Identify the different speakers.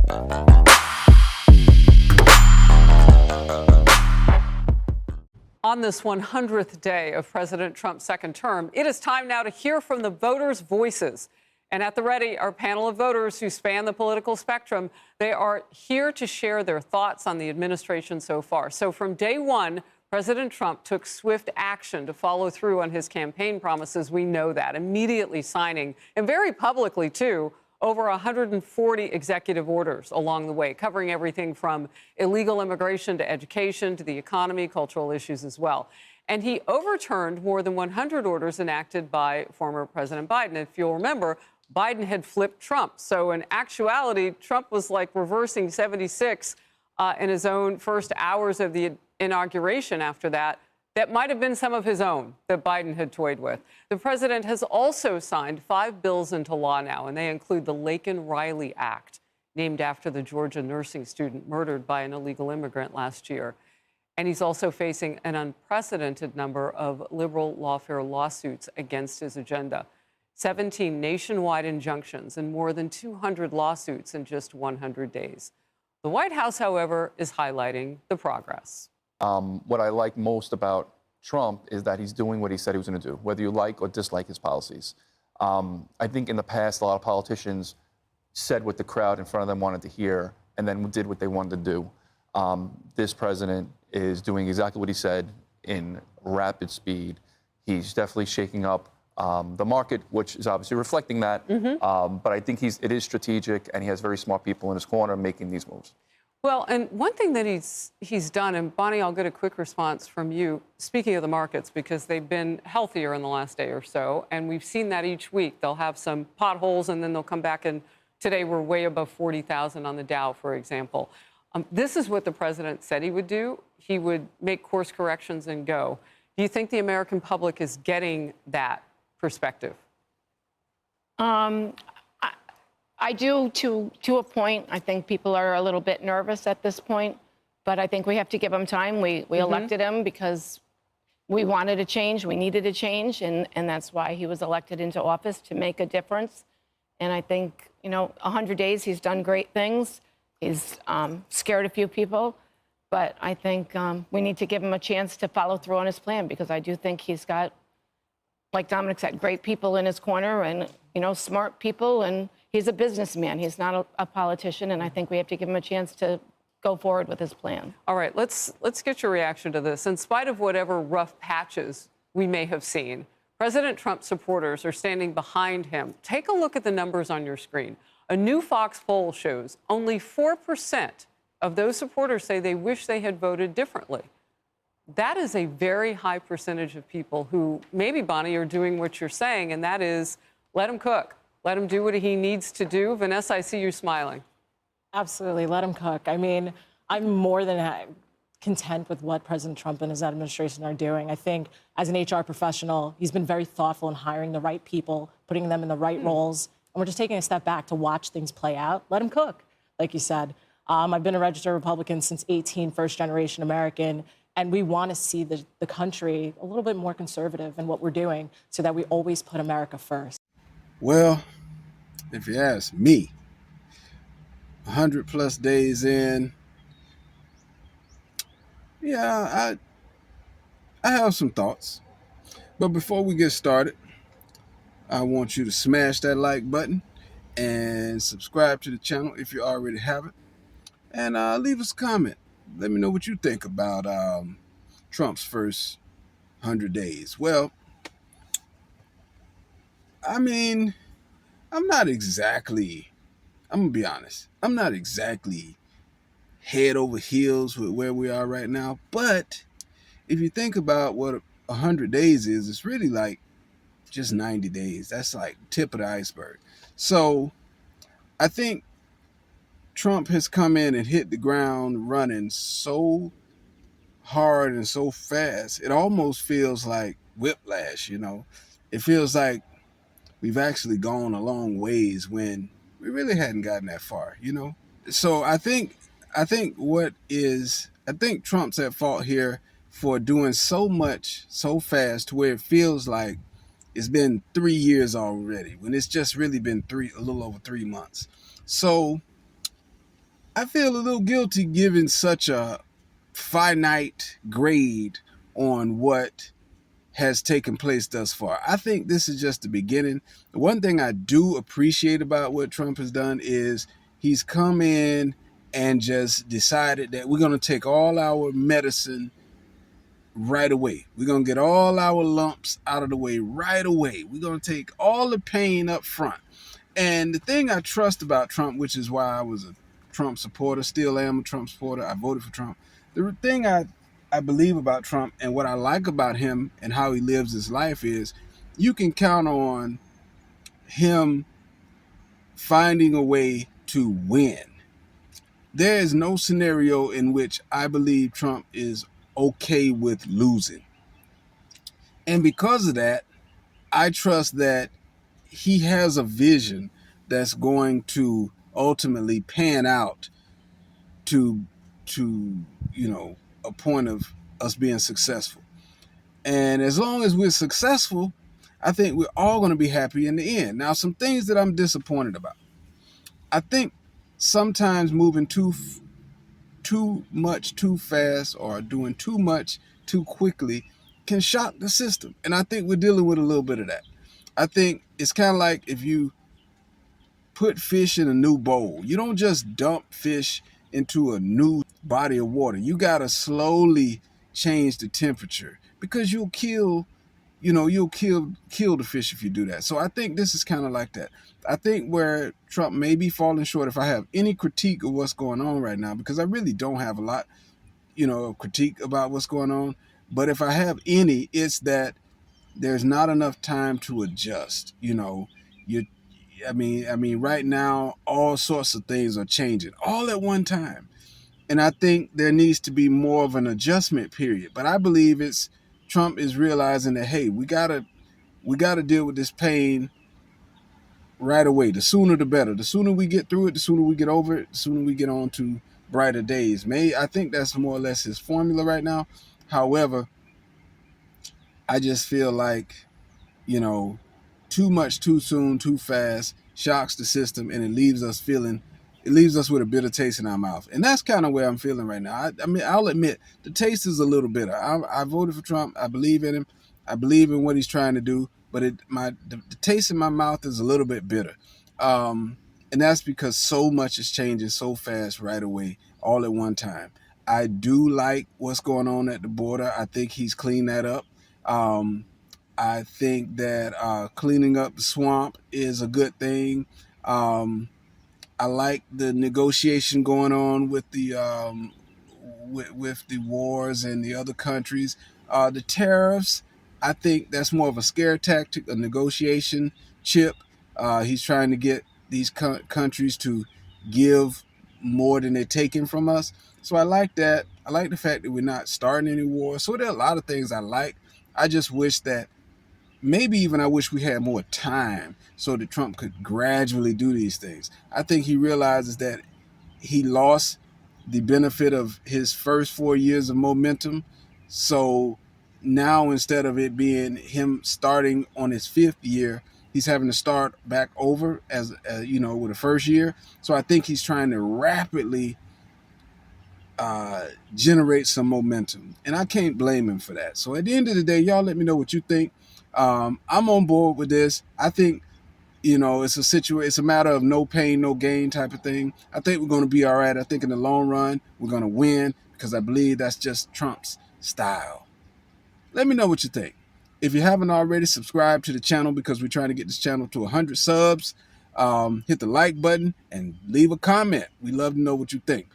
Speaker 1: On this 100th day of President Trump's second term, it is time now to hear from the voters' voices. And at the ready, our panel of voters who span the political spectrum. They are here to share their thoughts on the administration so far. So from day one, President Trump took swift action to follow through on his campaign promises. We know that, immediately signing, and very publicly, too, over 140 executive orders along the way, covering everything from illegal immigration to education to the economy, cultural issues as well. And he overturned more than 100 orders enacted by former President Biden. If you'll remember, Biden had flipped Trump. So in actuality, Trump was like reversing 76 in his own first hours of the inauguration after that. That might have been some of his own that Biden had toyed with. The president has also signed 5 bills into law now, and they include the Laken-Riley Act, named after the Georgia nursing student murdered by an illegal immigrant last year. And he's also facing an unprecedented number of liberal lawfare lawsuits against his agenda. 17 nationwide injunctions and more than 200 lawsuits in just 100 days. The White House, however, is highlighting the progress.
Speaker 2: What I like most about Trump is that he's doing what he said he was going to do, whether you like or dislike his policies. I think in the past, a lot of politicians said what the crowd in front of them wanted to hear and then did what they wanted to do. This president is doing exactly what he said in rapid speed. He's definitely shaking up the market, which is obviously reflecting that. But I think it is strategic, and he has very smart people in his corner making these moves.
Speaker 1: Well, and one thing that he's done, and Bonnie, I'll get a quick response from you, speaking of the markets, because they've been healthier in the last day or so, and we've seen that each week. They'll have some potholes, and then they'll come back, and today we're way above 40,000 on the Dow, for example. This is what the president said he would do. He would make course corrections and go. Do you think the American public is getting that perspective?
Speaker 3: I do to a point. I think people are a little bit nervous at this point, but I think we have to give him time. We elected him because we wanted a change. We needed a change, and that's why he was elected into office, to make a difference. And I think, 100 days, he's done great things. He's scared a few people, but I think we need to give him a chance to follow through on his plan, because I do think he's got, like Dominic said, great people in his corner and, smart people, and he's a businessman. He's not a politician, and I think we have to give him a chance to go forward with his plan.
Speaker 1: All right, let's get your reaction to this. In spite of whatever rough patches we may have seen, President Trump's supporters are standing behind him. Take a look at the numbers on your screen. A new Fox poll shows only 4% of those supporters say they wish they had voted differently. That is a very high percentage of people who maybe, Bonnie, are doing what you're saying, and that is let him cook. Let him do what he needs to do. Vanessa, I see you smiling.
Speaker 4: Absolutely. Let him cook. I mean, I'm more than content with what President Trump and his administration are doing. I think as an HR professional, he's been very thoughtful in hiring the right people, putting them in the right roles. And we're just taking a step back to watch things play out. Let him cook, like you said. I've been a registered Republican since 18, first-generation American. And we want to see the country a little bit more conservative in what we're doing so that we always put America first.
Speaker 5: Well, if you ask me, 100 plus days in, yeah, I have some thoughts. But before we get started, I want you to smash that like button and subscribe to the channel if you already haven't. And leave us a comment. Let me know what you think about Trump's first 100 days. Well, I mean, I'm going to be honest, I'm not exactly head over heels with where we are right now. But if you think about what 100 days is, it's really like just 90 days. That's like tip of the iceberg. So I think Trump has come in and hit the ground running so hard and so fast, it almost feels like whiplash, It feels like we've actually gone a long ways when we really hadn't gotten that far, So I think Trump's at fault here for doing so much so fast to where it feels like it's been 3 years already, when it's just really been a little over 3 months. So I feel a little guilty giving such a finite grade on what has taken place thus far. I think this is just the beginning. The one thing I do appreciate about what Trump has done is he's come in and just decided that we're going to take all our medicine right away. We're going to get all our lumps out of the way right away. We're going to take all the pain up front. And the thing I trust about Trump, which is why I was a Trump supporter, still am a Trump supporter, I voted for Trump. The thing I believe about Trump and what I like about him and how he lives his life is you can count on him finding a way to win. There is no scenario in which I believe Trump is okay with losing. And because of that, I trust that he has a vision that's going to ultimately pan out to a point of us being successful. And as long as we're successful, I think we're all going to be happy in the end. Now, some things that I'm disappointed about. I think sometimes moving too much too fast or doing too much too quickly can shock the system. And I think we're dealing with a little bit of that. I think it's kind of like if you put fish in a new bowl. You don't just dump fish into a new body of water. You got to slowly change the temperature because you'll kill the fish if you do that. So I think this is kind of like that. I think where Trump may be falling short, if I have any critique of what's going on right now, because I really don't have a lot, of critique about what's going on. But if I have any, it's that there's not enough time to adjust. Right now, all sorts of things are changing all at one time. And I think there needs to be more of an adjustment period. But I believe Trump is realizing that, hey, we gotta deal with this pain right away. The sooner the better. The sooner we get through it, the sooner we get over it, the sooner we get on to brighter days. I think that's more or less his formula right now. However, I just feel like, too much, too soon, too fast shocks the system, and it leaves us with a bitter taste in our mouth. And that's kind of where I'm feeling right now. I'll admit the taste is a little bitter. I voted for Trump. I believe in him. I believe in what he's trying to do, but the taste in my mouth is a little bit bitter. And that's because so much is changing so fast right away, all at one time. I do like what's going on at the border. I think he's cleaned that up. I think that cleaning up the swamp is a good thing. I like the negotiation going on with the wars and the other countries. The tariffs, I think that's more of a scare tactic, a negotiation chip. He's trying to get these countries to give more than they're taking from us. So I like that. I like the fact that we're not starting any war. So there are a lot of things I like. I just wish that I wish we had more time so that Trump could gradually do these things. I think he realizes that he lost the benefit of his first 4 years of momentum. So now instead of it being him starting on his 5th year, he's having to start back over as with the first year. So I think he's trying to rapidly generate some momentum, and I can't blame him for that. So at the end of the day, y'all let me know what you think. I'm on board with this. I think it's a matter of no pain, no gain type of thing. I think we're going to be all right. I think in the long run, we're going to win because I believe that's just Trump's style. Let me know what you think. If you haven't already, subscribe to the channel because we're trying to get this channel to 100 subs. Hit the like button and leave a comment. We love to know what you think.